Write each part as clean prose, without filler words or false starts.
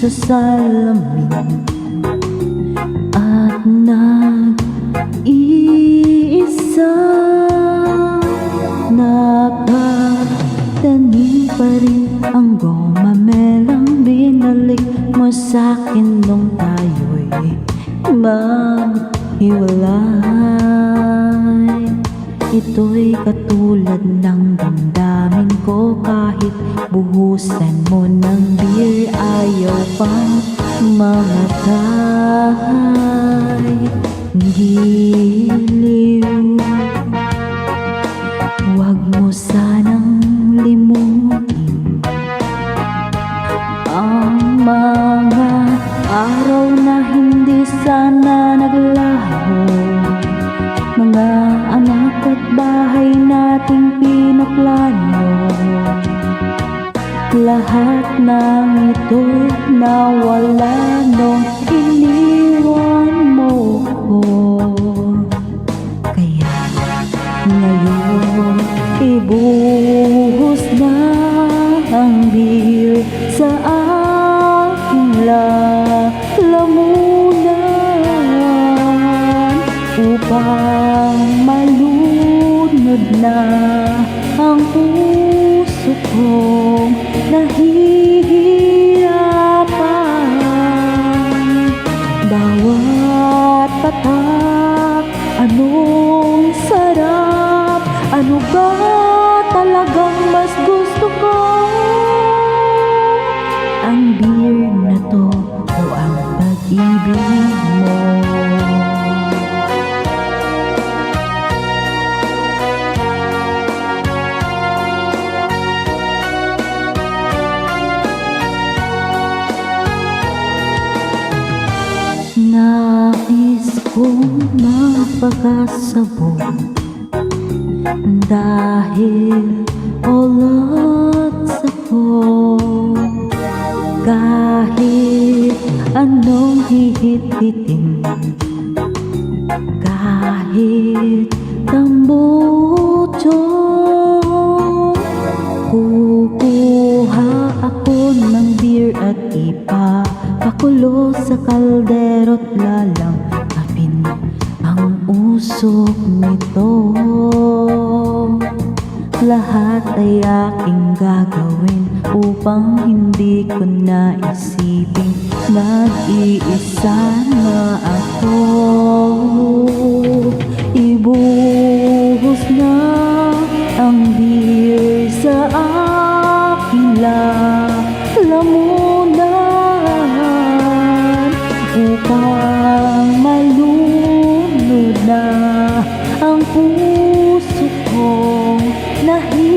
sa salamin at nag-iisa. Nakatanim pa rin ang gomamelang binalik mo sa'kin nung tayo'y maghiwalay. Ito'y katulad ng damdamin ko, kahit buhusan mo ng beer ayaw pang mamatay. Giliw, huwag mo sanang limutin ang mga araw na hindi sana naglaho, mga anak at bahay nating pinaplano. Lahat ng ito'y nawala nung iniwan mo ko. Kaya ngayon ibuhos na ang beer sa aking lalamunan, upang malunod na ang puso kong nahihirapan. Bawat patak, anong sarap, ano ba talagang mas gusto ko? Ang beer na to o ang pag-ibig mo? Nais kong magpakasabog dahil ulots ako. Kahit anong hihit-hitin, kahit tambucho, kukuha ako ng beer at ipapakulo sa kaldero't lalang kapin ang usok nito. Lahat ay aking gagawin upang hindi ko naisiping nag-iisa na ako. Ibuhos na ang beer sa aking lalamunan, upang malunod na ang puso kong nahihirapan.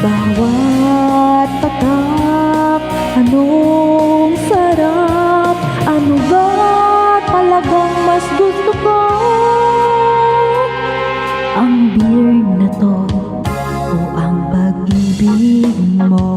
Bawat patak, anong sarap, ano ba talagang mas gusto ko? Ang beer na to o ang pag-ibig mo?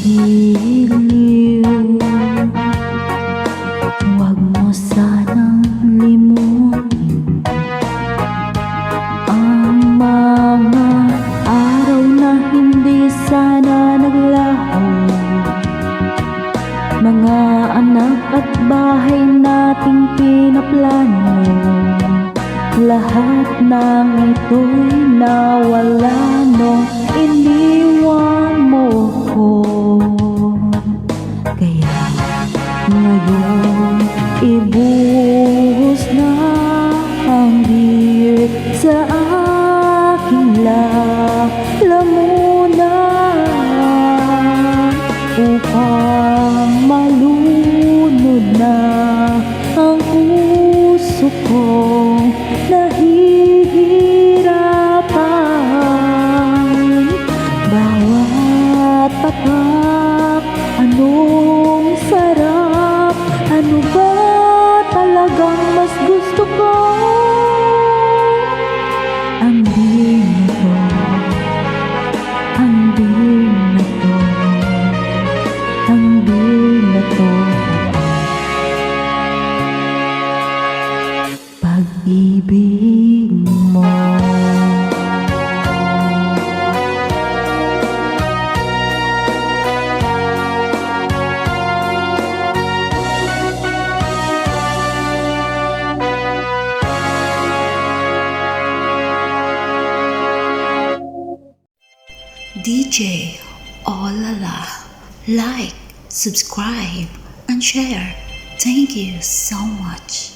Giliw, huwag mo sanang limutin ang mga araw na hindi sana naglaho, mga anak at bahay nating pinaplano. Lahat ng ito'y nawala nung iniwan mo ko. Kaya ngayon ibuhos na ang beer sa aking lalamunan, upang malunod na ang puso kong nahihirapan. DJ Olala. Like, subscribe, and share. Thank you so much.